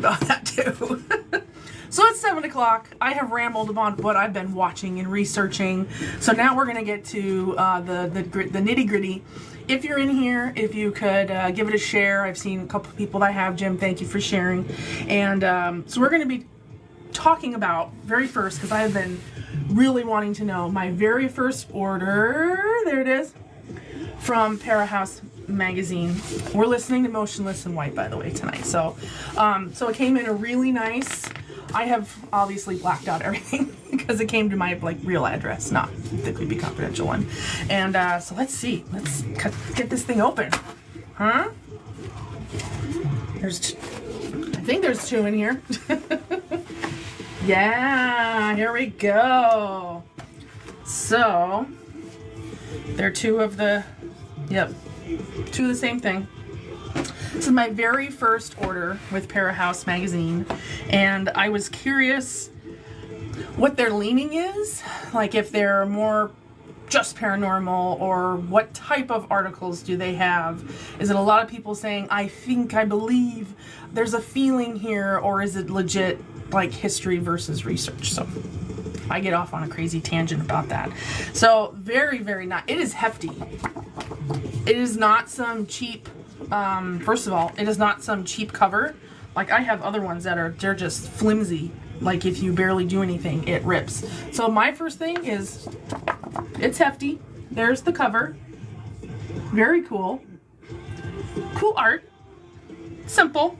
talking about that too. So it's 7 o'clock. I have rambled about what I've been watching and researching. So now we're going to get to the nitty gritty. If you're in here, if you could give it a share. I've seen a couple of people that have. Jim, thank you for sharing. And so we're going to be talking about very first, because I have been really wanting to know my very first order. There it is, from Parahouse magazine. We're listening to Motionless in White, by the way, tonight. So so it came in a really nice. I have obviously blacked out everything because it came to my real address, not the creepy confidential one. And so let's see. Let's get this thing open. Huh? I think there's 2 in here. Yeah, here we go. So they're 2 of the, yep, 2 of the same thing. This is my very first order with Parahouse magazine, and I was curious what their leaning is, like if they're more just paranormal, or what type of articles do they have. Is it a lot of people saying, I think, I believe, there's a feeling here, or is it legit like history versus research? So I get off on a crazy tangent about that. So very, very nice. It is hefty. It is not some cheap, first of all, it is not some cheap cover. Like I have other ones that they're just flimsy. Like if you barely do anything, it rips. So my first thing is, it's hefty. There's the cover. Very cool. Cool art. Simple.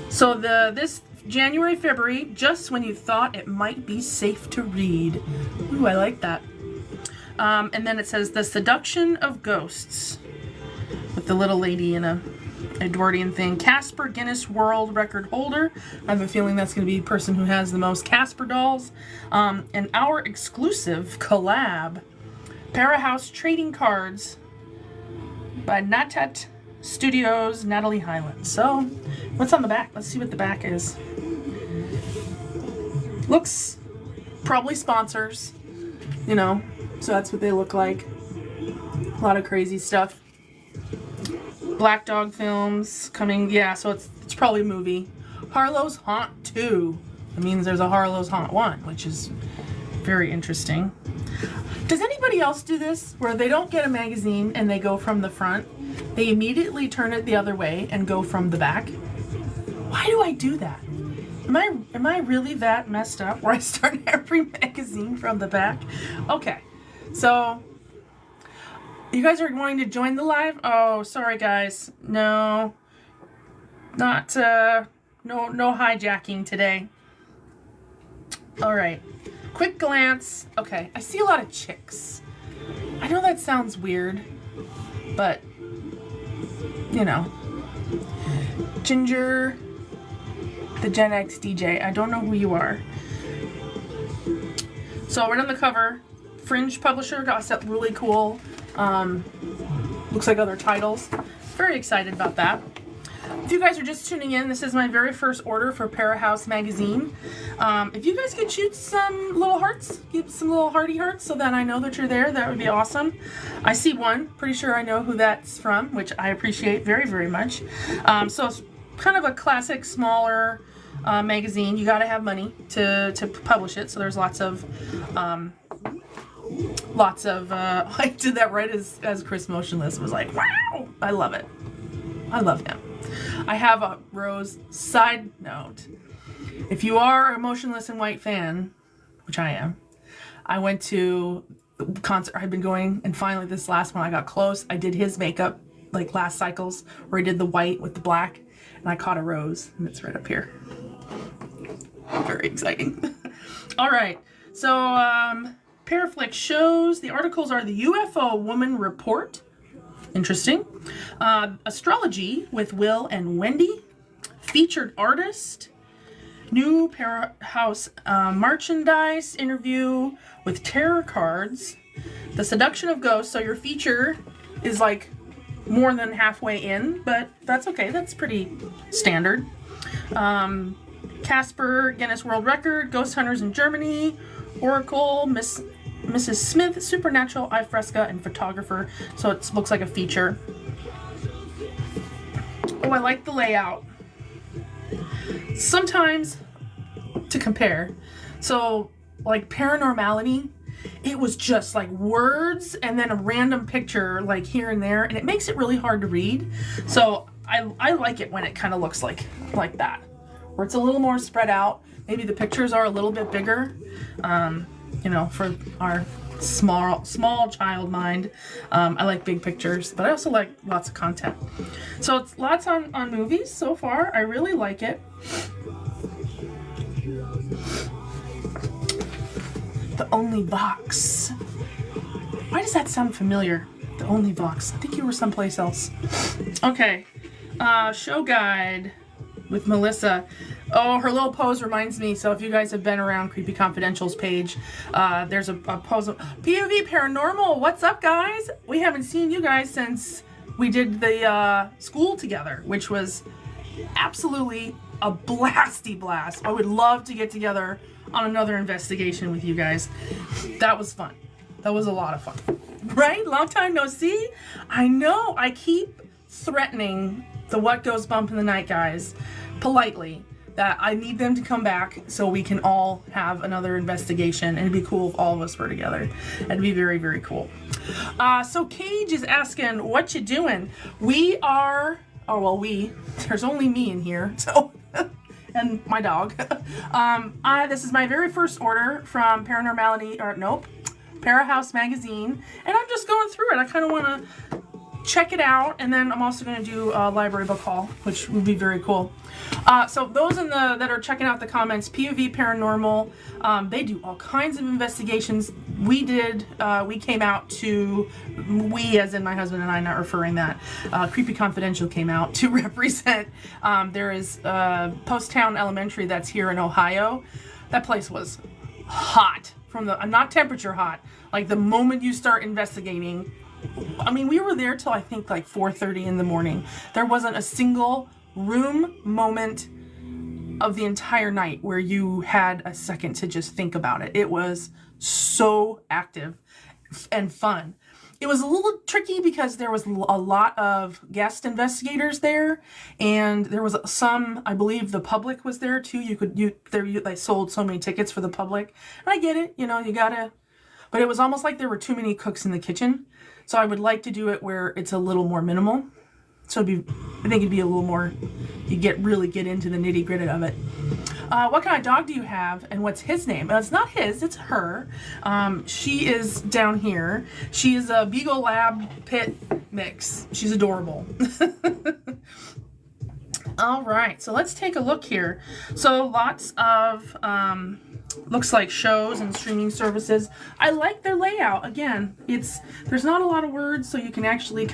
So this January, February, just when you thought it might be safe to read. Ooh, I like that. And then it says The Seduction of Ghosts, with the little lady in a Edwardian thing. Casper Guinness World Record holder. I have a feeling that's going to be the person who has the most Casper dolls. And our exclusive collab, Parahouse Trading Cards by Natat Studios, Natalie Hyland. So, what's on the back? Let's see what the back is. Looks probably sponsors, you know, so that's what they look like. A lot of crazy stuff. Black Dog Films coming, yeah, so it's probably a movie. Harlow's Haunt 2. It means there's a Harlow's Haunt 1, which is very interesting. Does anybody else do this, where they don't get a magazine and they go from the front? They immediately turn it the other way and go from the back? Why do I do that? Am I really that messed up where I start every magazine from the back? Okay, so you guys are wanting to join the live? Oh, sorry guys. No, not no hijacking today. All right, quick glance. Okay, I see a lot of chicks. I know that sounds weird, but you know, Ginger, the Gen X DJ. I don't know who you are. So right on the cover, Fringe publisher, got something really cool. Looks like other titles. Very excited about that. If you guys are just tuning in, this is my very first order for Parahouse magazine. If you guys could shoot some little hearts, give some little hearty hearts, so that I know that you're there, that would be awesome. I see one. Pretty sure I know who that's from, which I appreciate very, very much. So it's kind of a classic, smaller magazine. You got to have money to publish it. So there's lots of I did that right as Chris Motionless was like, wow, I love it. I love him. I have a Rose side note. If you are a Motionless in White fan, which I am, I went to the concert I've been going, and finally this last one I got close. I did his makeup like last cycles, where he did the white with the black, and I caught a rose, and it's right up here. Very exciting. All right, so Paraflix shows, the articles are the UFO Woman Report. Interesting. Astrology with Will and Wendy. Featured artist. New Parahouse merchandise interview with tarot cards. The Seduction of Ghosts. So your feature is like more than halfway in, but that's okay. That's pretty standard. Casper Guinness World Record. Ghost Hunters in Germany. Oracle. Mrs. Smith, Supernatural, Eye Fresca, and Photographer. So it looks like a feature. Oh, I like the layout. sometimes to compare. So like Paranormality, it was just like words and then a random picture like here and there, and it makes it really hard to read. So I like it when it kind of looks like that, where it's a little more spread out. Maybe the pictures are a little bit bigger, you know, for our small child mind. I like big pictures, but I also like lots of content. So it's lots on movies so far. I really like it. The Only Box. Why does that sound familiar? The Only Box. I think you were someplace else. Okay. Show guide with Melissa. Oh, her little pose reminds me. So if you guys have been around Creepy Confidential's page, there's a pose of POV Paranormal. What's up, guys? We haven't seen you guys since we did the school together, which was absolutely a blasty blast. I would love to get together on another investigation with you guys. That was fun. That was a lot of fun. Right? Long time no see. I know. I keep threatening the What Goes Bump in the Night guys politely that I need them to come back so we can all have another investigation, and it'd be cool if all of us were together. It'd be very, very cool. So Cage is asking, what you doing? We are, oh well, there's only me in here, so and my dog. This is my very first order from Parahouse magazine, and I'm just going through it. I kind of want to check it out, and then I'm also going to do a library book haul, which would be very cool. So those that are checking out the comments, POV Paranormal, they do all kinds of investigations. We came out to, we as in my husband and I, not referring that, Creepy Confidential came out to represent, there is Poasttown Elementary that's here in Ohio. That place was hot, not temperature hot, like the moment you start investigating. I mean, we were there till I think like 4:30 in the morning. There wasn't a single room moment of the entire night where you had a second to just think about it. It was so active and fun. It was a little tricky because there was a lot of guest investigators there, and there was some, I believe the public was there too. They sold so many tickets for the public, and I get it, you know, you gotta, but it was almost like there were too many cooks in the kitchen. So I would like to do it where it's a little more minimal. So I think it'd be a little more, really get into the nitty gritty of it. What kind of dog do you have, and what's his name? It's not his, it's her. She is down here. She is a Beagle Lab Pit mix. She's adorable. All right, so let's take a look here. So lots of, looks like shows and streaming services. I like their layout. Again, there's not a lot of words, so you can actually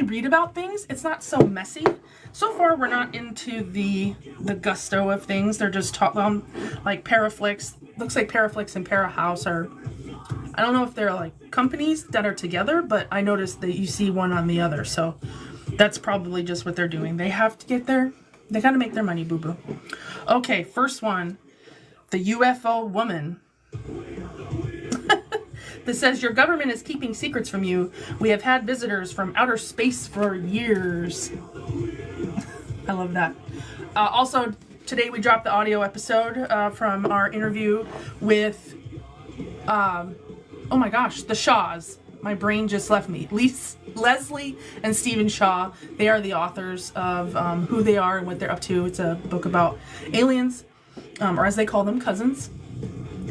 read about things. It's not so messy. So far, we're not into the gusto of things. They're just like Paraflix. Looks like Paraflix and Parahouse are, I don't know if they're like companies that are together, but I noticed that you see one on the other. So that's probably just what they're doing. They have to get they got to make their money, boo-boo. Okay, first one, the UFO woman. This says, your government is keeping secrets from you. We have had visitors from outer space for years. I love that. Also, today we dropped the audio episode from our interview with, oh my gosh, the Shaws. My brain just left me. Leslie and Stephen Shaw. They are the authors of who they are and what they're up to. It's a book about aliens, or as they call them, cousins.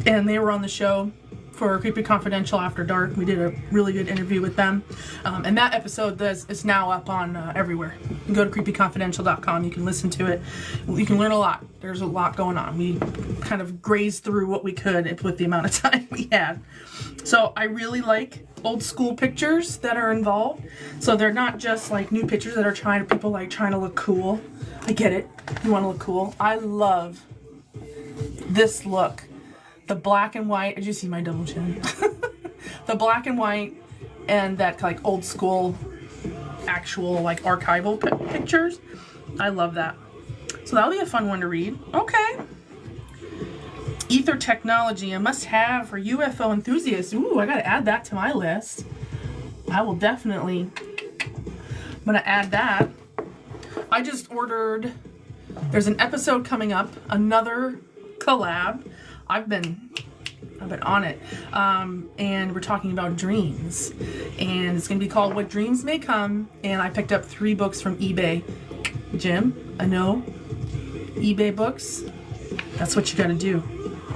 And they were on the show for Creepy Confidential After Dark. We did a really good interview with them. And that episode is now up on everywhere. You can go to creepyconfidential.com. You can listen to it. You can learn a lot. There's a lot going on. We kind of grazed through what we could with the amount of time we had. So I really like old school pictures that are involved. So they're not just like new pictures that are trying to look cool. I get it. You want to look cool. I love this look. The black and white, did you see my double chin? The black and white and that like old school actual like archival pictures. I love that. So that'll be a fun one to read. Okay. Ether technology, a must-have for UFO enthusiasts. Ooh, I gotta add that to my list. I will definitely, I'm gonna add that. I just ordered there's an episode coming up, another collab. I've been on it. And we're talking about dreams. And it's going to be called What Dreams May Come. And I picked up 3 books from eBay. Jim, I know. eBay books. That's what you got to do.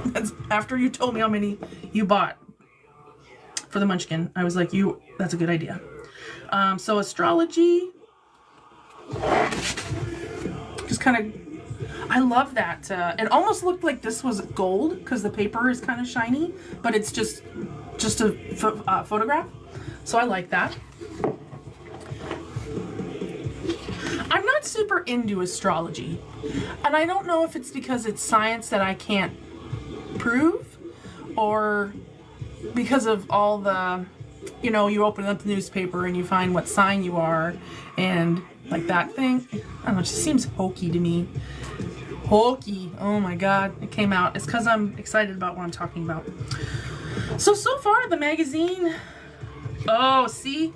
That's after you told me how many you bought for the Munchkin. I was like, that's a good idea. So astrology. Just kind of, I love that. It almost looked like this was gold because the paper is kind of shiny, but it's just a photograph. So I like that. I'm not super into astrology, and I don't know if it's because it's science that I can't prove, or because of all the, you open up the newspaper and you find what sign you are, and like that thing. I don't know, it just seems hokey to me. Hokey. Oh my God, it came out. It's because I'm excited about what I'm talking about. So far, the magazine. Oh, see?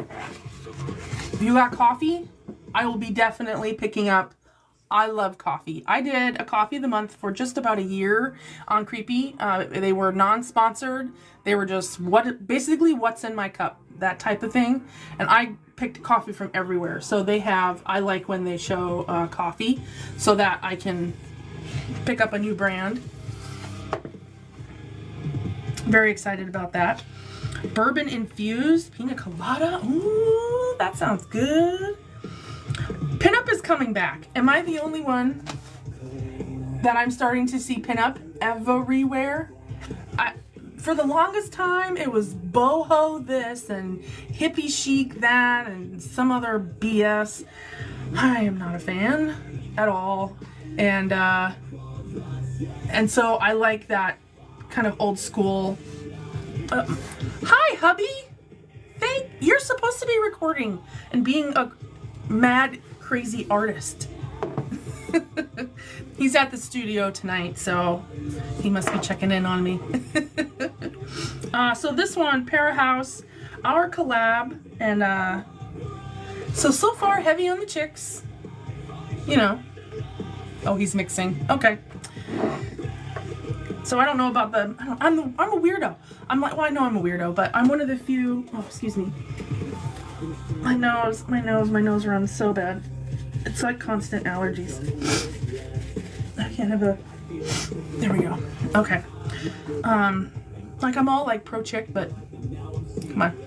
You got coffee? I will be definitely picking up. I love coffee. I did a coffee of the month for just about a year on Creepy. They were non-sponsored. They were just basically what's in my cup, that type of thing. And I picked coffee from everywhere. So I like when they show coffee so that I can pick up a new brand. Very excited about that. Bourbon infused pina colada. Ooh, that sounds good. Pinup is coming back. Am I the only one that I'm starting to see pinup everywhere? For the longest time, it was boho this and hippie chic that and some other BS. I am not a fan at all. And so I like that kind of old school. Hi, hubby. You're supposed to be recording and being a mad, crazy artist. He's at the studio tonight, so he must be checking in on me. So this one, Parahouse, our collab, and so far heavy on the chicks. Oh, he's mixing. Okay. So I don't know about I'm a weirdo. I know I'm a weirdo, but I'm one of the few. Oh, excuse me. My nose runs so bad. It's like constant allergies. I can't have there we go. Okay. Like I'm all like pro chick, but come on.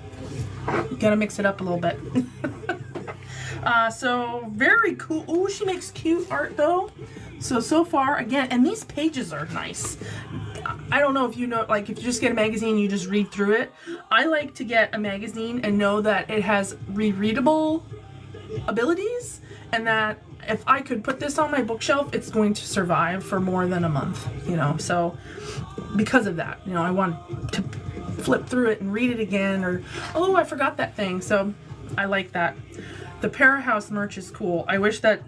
You gotta mix it up a little bit. So very cool. Ooh, she makes cute art though. So far, again, and these pages are nice. I don't know if you know, like if you just get a magazine, you just read through it. I like to get a magazine and know that it has rereadable abilities, and that if I could put this on my bookshelf, it's going to survive for more than a month, so because of that, I want to flip through it and read it again, or, oh, I forgot that thing. So I like that. The Parahouse merch is cool. I wish that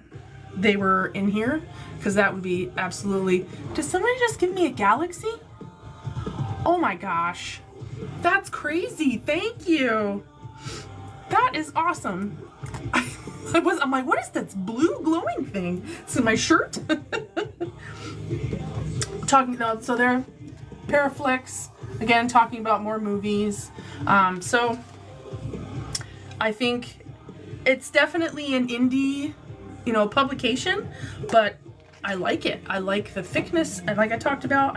they were in here, because that would be absolutely... Did somebody just give me a galaxy? Oh my gosh. That's crazy. Thank you. That is awesome. I'm like, what is this blue glowing thing? It's in my shirt. So they're Paraflex, again, talking about more movies. So I think it's definitely an indie, publication, but I like it. I like the thickness, and like I talked about,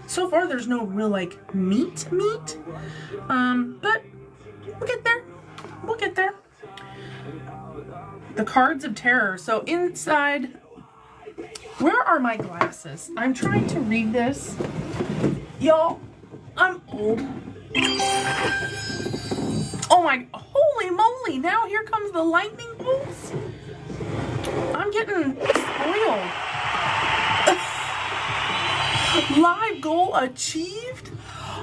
so far there's no real like meat, but we'll get there. The Cards of Terror. So inside, where are my glasses? I'm trying to read this. Y'all, I'm old. Oh my, holy moly, now here comes the lightning bolts. I'm getting spoiled. Live goal achieved?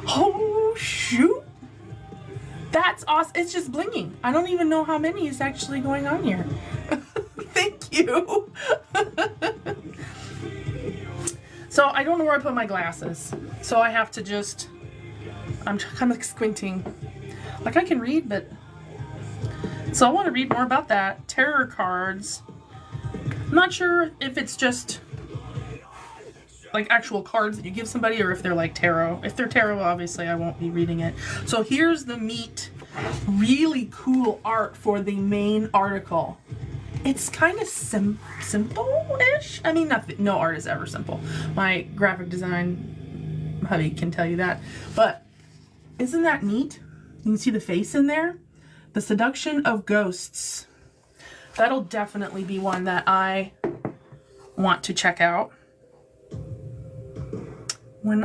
Oh, shoot. That's awesome. It's just blinging. I don't even know how many is actually going on here. Thank you. So I don't know where I put my glasses. So I have to I'm kind of squinting. Like I can read, but... So I want to read more about that. Terror cards. I'm not sure if it's just like actual cards that you give somebody or if they're like tarot. If they're tarot, obviously I won't be reading it. So here's the neat, really cool art for the main article. It's kind of simple-ish. I mean, no art is ever simple. My graphic design hubby can tell you that. But isn't that neat? You can see the face in there. The Seduction of Ghosts. That'll definitely be one that I want to check out. When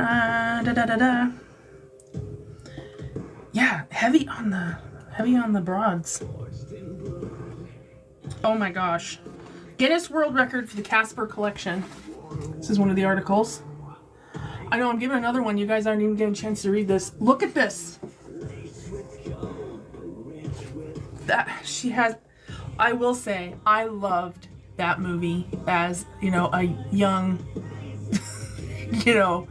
yeah, heavy on the broads. Oh my gosh. Guinness World Record for the Casper collection. This is one of the articles. I know I'm giving another one. You guys aren't even getting a chance to read this. Look at this. That she has, I will say, I loved that movie as, you know, a young, you know,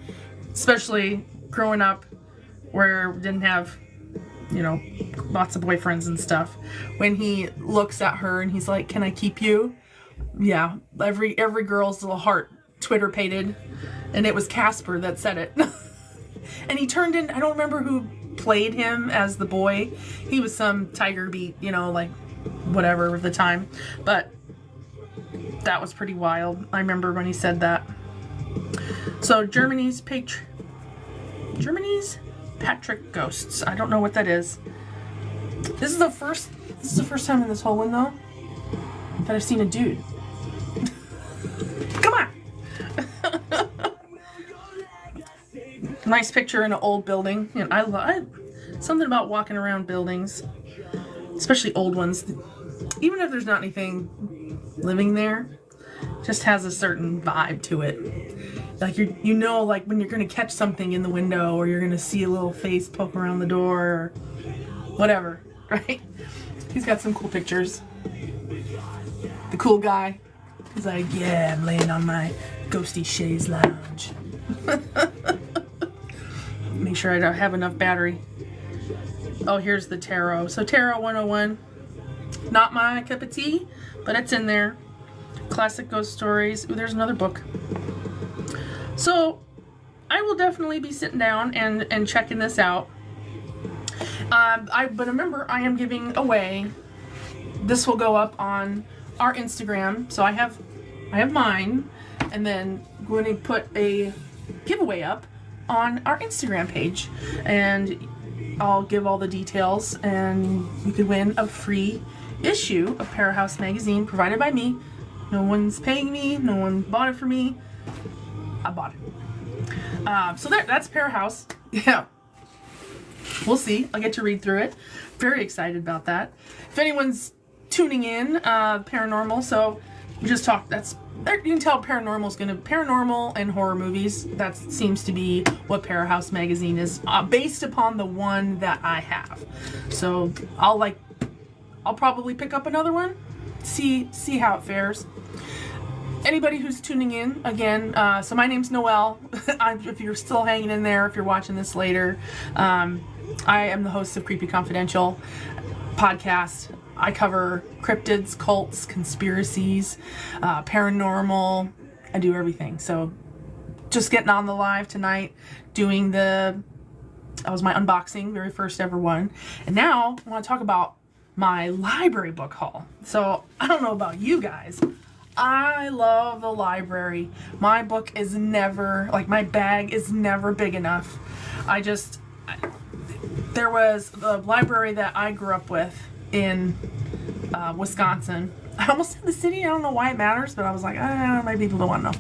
especially growing up where we didn't have, you know, lots of boyfriends and stuff. When he looks at her and he's like, "Can I keep you?" Yeah, every girl's little heart Twitter-pated, and it was Casper that said it. And he turned in, I don't remember who played him as the boy. He was some Tiger Beat, you know, like whatever of the time. But that was pretty wild. I remember when he said that. So Germany's Patrick Ghosts. I don't know what that is. This is the first time in this whole one though that I've seen a dude. Come on. Nice picture in an old building. You know, I something about walking around buildings, especially old ones. Even if there's not anything living there, just has a certain vibe to it. Like you know, like when you're gonna catch something in the window, or you're gonna see a little face poke around the door, or whatever, right? He's got some cool pictures. The cool guy. He's like, "Yeah, I'm laying on my ghosty chaise lounge." Make sure I don't have enough battery. Oh, here's the tarot. So Tarot 101. Not my cup of tea, but it's in there. Classic ghost stories. Ooh, there's another book. So I will definitely be sitting down and checking this out. But remember, I am giving away. This will go up on our Instagram. So I have mine, and then I'm going to put a giveaway up on our Instagram page, and I'll give all the details, and you could win a free issue of Parahouse magazine provided by me. No one's paying me, no one bought it for me. I bought it. So that's Parahouse. Yeah. We'll see. I'll get to read through it. Very excited about that. If anyone's tuning in, paranormal, so we just talked, you can tell paranormal and horror movies. That seems to be what Parahouse magazine is, based upon the one that I have. So I'll probably pick up another one, see how it fares. Anybody who's tuning in, again, so my name's Noelle. If you're still hanging in there, if you're watching this later, I am the host of Creepy Confidential podcast. I cover cryptids, cults, conspiracies, paranormal. I do everything. So just getting on the live tonight, doing that was my unboxing, very first ever one. And now I want to talk about my library book haul. So I don't know about you guys. I love the library. My book is never, my bag is never big enough. There was the library that I grew up with in Wisconsin. I almost said the city. I don't know why it matters, but I was like, maybe people don't want to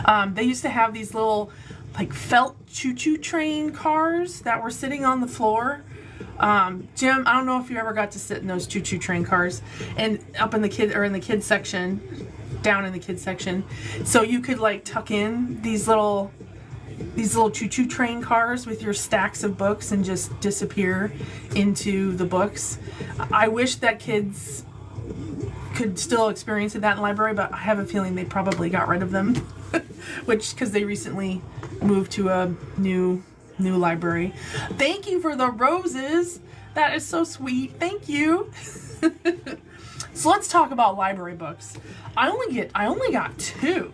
know. They used to have these little felt choo-choo train cars that were sitting on the floor. Jim, I don't know if you ever got to sit in those choo-choo train cars, and up in the kids section, down in the kids section, so you could tuck in these little choo-choo train cars with your stacks of books and just disappear into the books. I wish that kids could still experience that in the library, but I have a feeling they probably got rid of them, because they recently moved to a new library. Thank you for the roses. That is so sweet. Thank you. So let's talk about library books. I only got 2,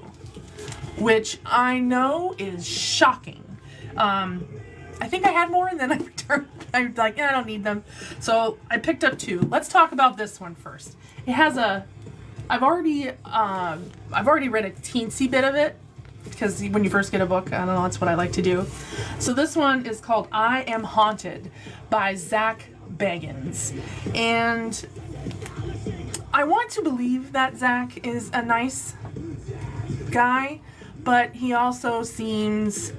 which I know is shocking. I think I had more and then I returned. I'm like, I don't need them. So I picked up 2. Let's talk about this one first. It has I've already read a teensy bit of it, because when you first get a book, I don't know, that's what I like to do. So this one is called I Am Haunted by Zach Bagans. And I want to believe that Zach is a nice guy, but he also seems,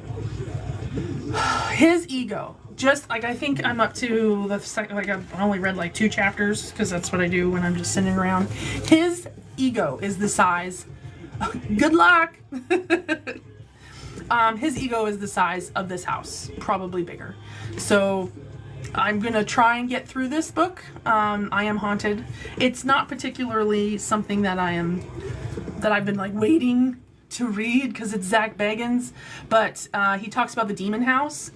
his ego, just like, I think I'm up to the second, like I've only read like 2 chapters, because that's what I do when I'm just sitting around. His ego is the size, good luck. His ego is the size of this house, probably bigger. So I'm gonna try and get through this book. I Am Haunted. It's not particularly something that I've been like waiting to read, because it's Zach Bagans, but he talks about the demon house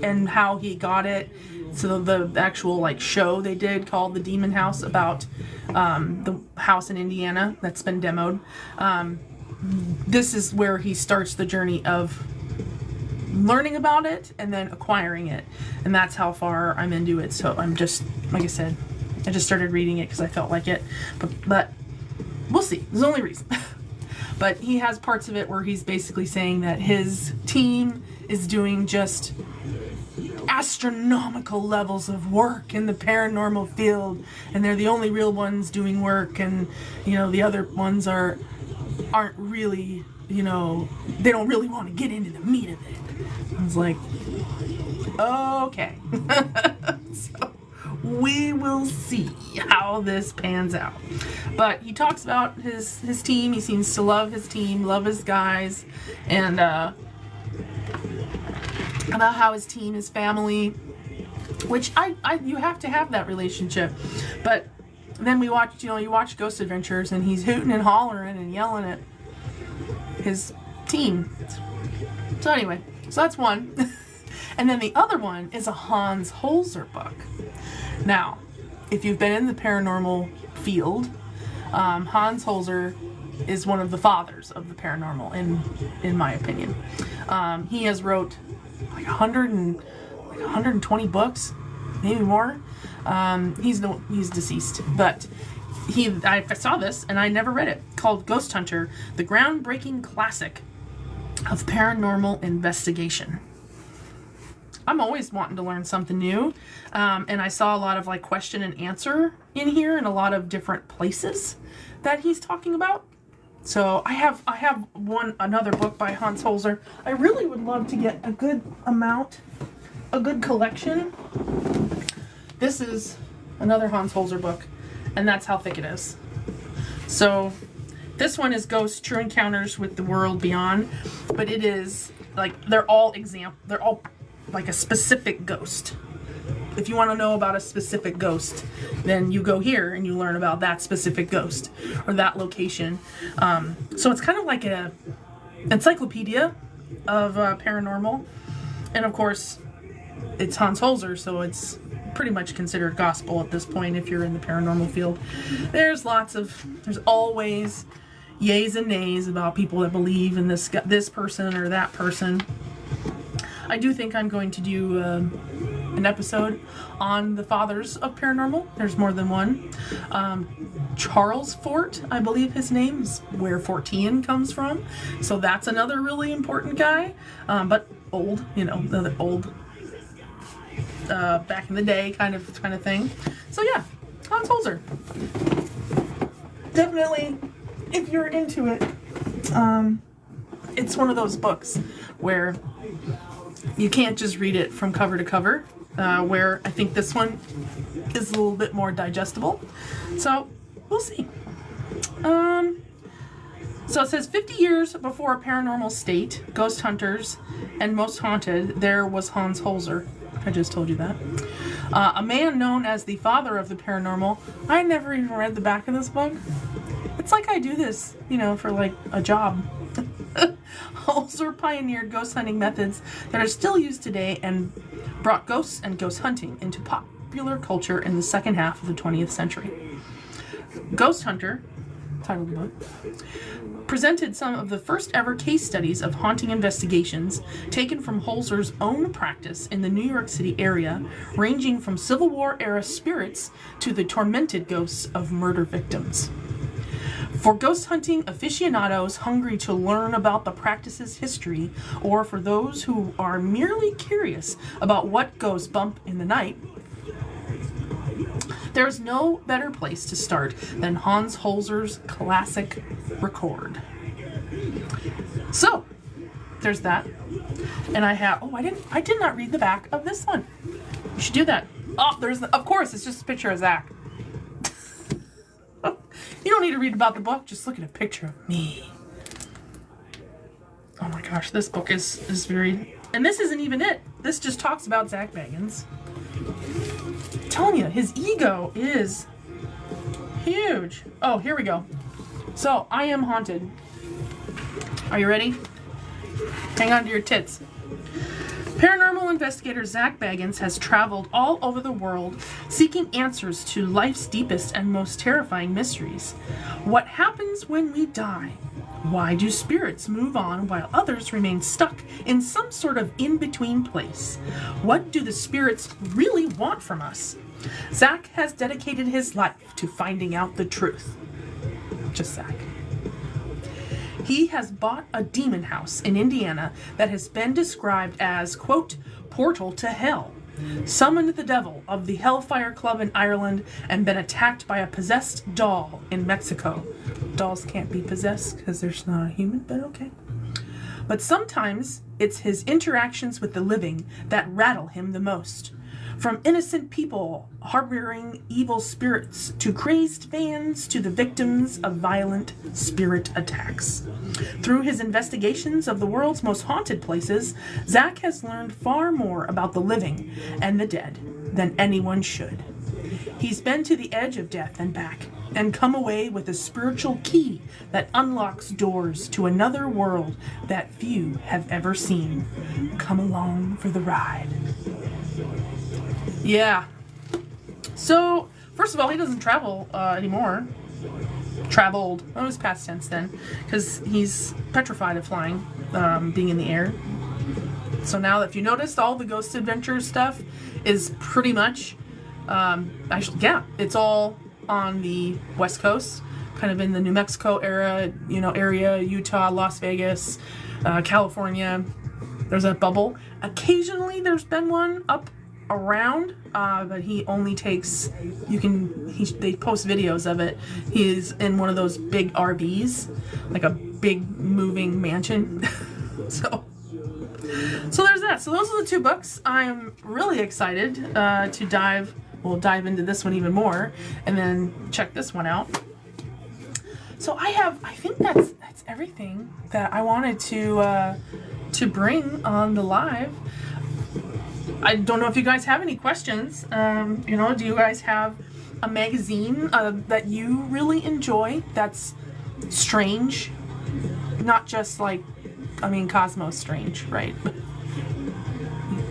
and how he got it. So the actual like show they did called The Demon House, about the house in Indiana that's been demoed. This is where he starts the journey of learning about it and then acquiring it, and that's how far I'm into it. So I'm just, like I said, I just started reading it because I felt like it, but we'll see. There's the only reason. But he has parts of it where he's basically saying that his team is doing just astronomical levels of work in the paranormal field, and they're the only real ones doing work, and the other ones aren't really, they don't really want to get into the meat of it. I was like, okay. So we will see how this pans out. But he talks about his team. He seems to love his team, love his guys, and about how his team is family, which you have to have that relationship. But then you watch Ghost Adventures, and he's hooting and hollering and yelling at his team. So anyway, so that's one. And then the other one is a Hans Holzer book. Now, if you've been in the paranormal field, Hans Holzer is one of the fathers of the paranormal, in my opinion. He has wrote like 120 books, maybe more. He's deceased, but I saw this and I never read it, called Ghost Hunter, the groundbreaking classic of paranormal investigation. I'm always wanting to learn something new, and I saw a lot of like question and answer in here, in a lot of different places that he's talking about. So I have another book by Hans Holzer. I really would love to get a good collection. This is another Hans Holzer book, and that's how thick it is. So this one is Ghosts, True Encounters with the World Beyond, but it is like they're all like a specific ghost. If you want to know about a specific ghost, then you go here and you learn about that specific ghost or that location. So it's kind of like a encyclopedia of paranormal, and of course it's Hans Holzer, so it's pretty much considered gospel at this point if you're in the paranormal field. There's always yays and nays about people that believe in this person or that person. I do think I'm going to do an episode on the fathers of paranormal. There's more than one. Charles Fort, I believe his name is where Fortean comes from. So that's another really important guy, but old, the old, back in the day kind of thing. So yeah, Hans Holzer. Definitely, if you're into it, it's one of those books where you can't just read it from cover to cover, where I think this one is a little bit more digestible. So we'll see. So it says 50 years before Paranormal State, Ghost Hunters, and Most Haunted, there was Hans Holzer. I just told you that. A man known as the father of the paranormal. I never even read the back of this book. It's like I do this, for like a job. Holzer pioneered ghost hunting methods that are still used today and brought ghosts and ghost hunting into popular culture in the second half of the 20th century. Ghost Hunter, title of the book, presented some of the first ever case studies of haunting investigations taken from Holzer's own practice in the New York City area, ranging from Civil War era spirits to the tormented ghosts of murder victims. For ghost hunting aficionados hungry to learn about the practice's history, or for those who are merely curious about what goes bump in the night, there is no better place to start than Hans Holzer's classic record. So, there's that. And I have, I did not read the back of this one. You should do that. Oh, of course, it's just a picture of Zach. You don't need to read about the book, just look at a picture of me. Oh my gosh, this book is very, and this isn't even it. This just talks about Zach Bagans. I'm telling you, his ego is huge. Oh, here we go. So, I Am Haunted. Are you ready? Hang on to your tits. Paranormal investigator Zach Bagans has traveled all over the world seeking answers to life's deepest and most terrifying mysteries. What happens when we die? Why do spirits move on while others remain stuck in some sort of in-between place? What do the spirits really want from us? Zach has dedicated his life to finding out the truth. Just Zach. He has bought a demon house in Indiana that has been described as, quote, portal to hell, summoned the devil of the Hellfire Club in Ireland, and been attacked by a possessed doll in Mexico. Dolls can't be possessed because they're not a human, but okay. But sometimes it's his interactions with the living that rattle him the most. From innocent people harboring evil spirits to crazed fans to the victims of violent spirit attacks. Through his investigations of the world's most haunted places, Zach has learned far more about the living and the dead than anyone should. He's been to the edge of death and back, and come away with a spiritual key that unlocks doors to another world that few have ever seen. Come along for the ride. Yeah. So, first of all, he doesn't travel anymore. Traveled. Oh, it was past tense then. Because he's petrified of flying, being in the air. So now, if you noticed, all the Ghost Adventures stuff is pretty much, it's all on the West Coast. Kind of in the New Mexico area, Utah, Las Vegas, California. There's a bubble. Occasionally, there's been one up around, but he only takes, they post videos of it. He's in one of those big RVs, like a big moving mansion. So there's that. So those are the two books. I'm really excited to dive into this one even more, and then check this one out. So I think that's everything that I wanted to bring on the live. I don't know if you guys have any questions. Do you guys have a magazine that you really enjoy that's strange? Not just Cosmos strange, right?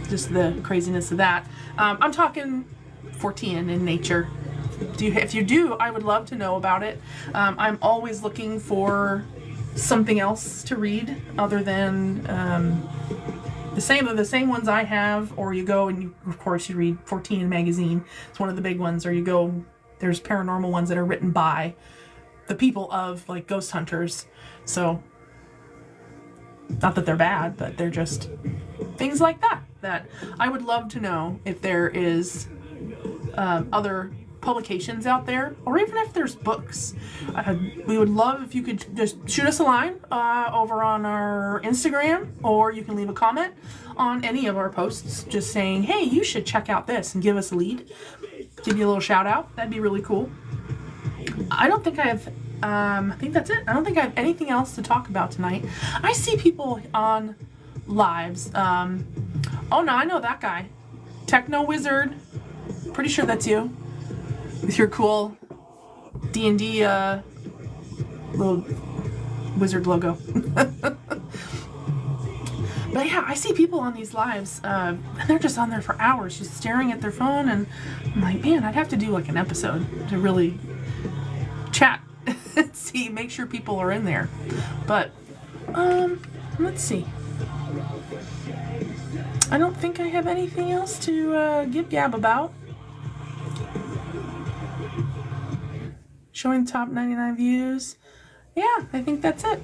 Just the craziness of that. I'm talking Fortean in nature. If you do, I would love to know about it. I'm always looking for something else to read other than the same ones I have, or you go and of course you read Fortean magazine. It's one of the big ones. Or you go, there's paranormal ones that are written by the people of ghost hunters. So not that they're bad, but they're just things like that I would love to know if there is other publications out there, or even if there's books. We would love if you could just shoot us a line over on our Instagram, or you can leave a comment on any of our posts just saying, hey, you should check out this, and give us a lead, give you a little shout out. That'd be really cool. I think that's it. I don't think I have anything else to talk about tonight. I see people on lives. Oh no, I know that guy. Techno Wizard. Pretty sure that's you. With your cool D&D little wizard logo. But yeah, I see people on these lives, and they're just on there for hours, just staring at their phone, and I'm like, man, I'd have to do an episode to really see, make sure people are in there. But, let's see. I don't think I have anything else to give Gab about. Showing top 99 views. Yeah, I think that's it.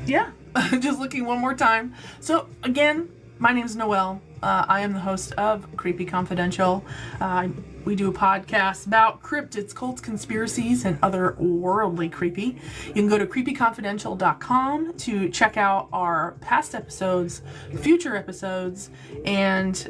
Yeah, just looking one more time. So again, my name is Noelle. I am the host of Creepy Confidential. We do a podcast about cryptids, cults, conspiracies, and other worldly creepy. You can go to creepyconfidential.com to check out our past episodes, future episodes, and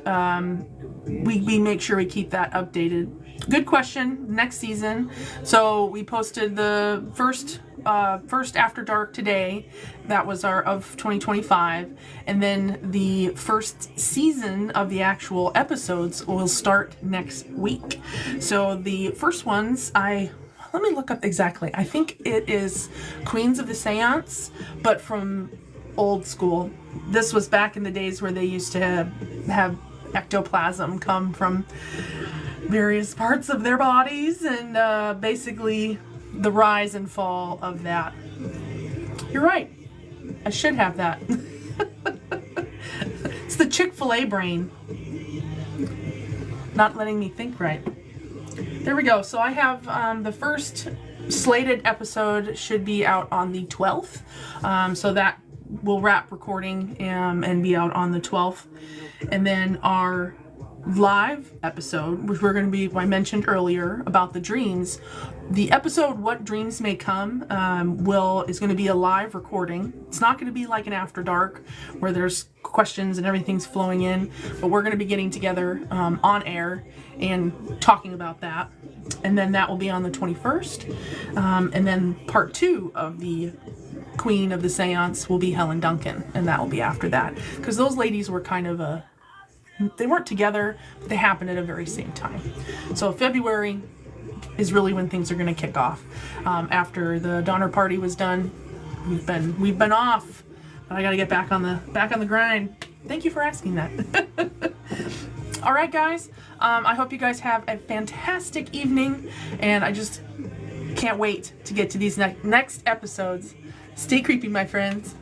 we make sure we keep that updated. Good question. Next season. So we posted the first After Dark today. That was our of 2025, and then the first season of the actual episodes will start next week. So the first ones, let me look up exactly. I think it is Queens of the Seance, but from old school. This was back in the days where they used to have ectoplasm come from various parts of their bodies, and basically the rise and fall of that. You're right. I should have that. It's the Chick-fil-A brain. Not letting me think right. There we go. So I have the first slated episode should be out on the 12th. So that will wrap recording and be out on the 12th. And then our live episode, which we're going to be, I mentioned earlier about the dreams. The episode What Dreams May Come is going to be a live recording. It's not going to be like an After Dark where there's questions and everything's flowing in, but we're going to be getting together on air and talking about that. And then that will be on the 21st. And then part 2 of the Queen of the Seance will be Helen Duncan, and that will be after that, because those ladies were kind of they weren't together, but they happened at a very same time. So February is really when things are going to kick off. After the Donner Party was done, we've been off, but I got to get back on the grind. Thank you for asking that. All right, guys. I hope you guys have a fantastic evening, and I just can't wait to get to these next episodes. Stay creepy, my friends.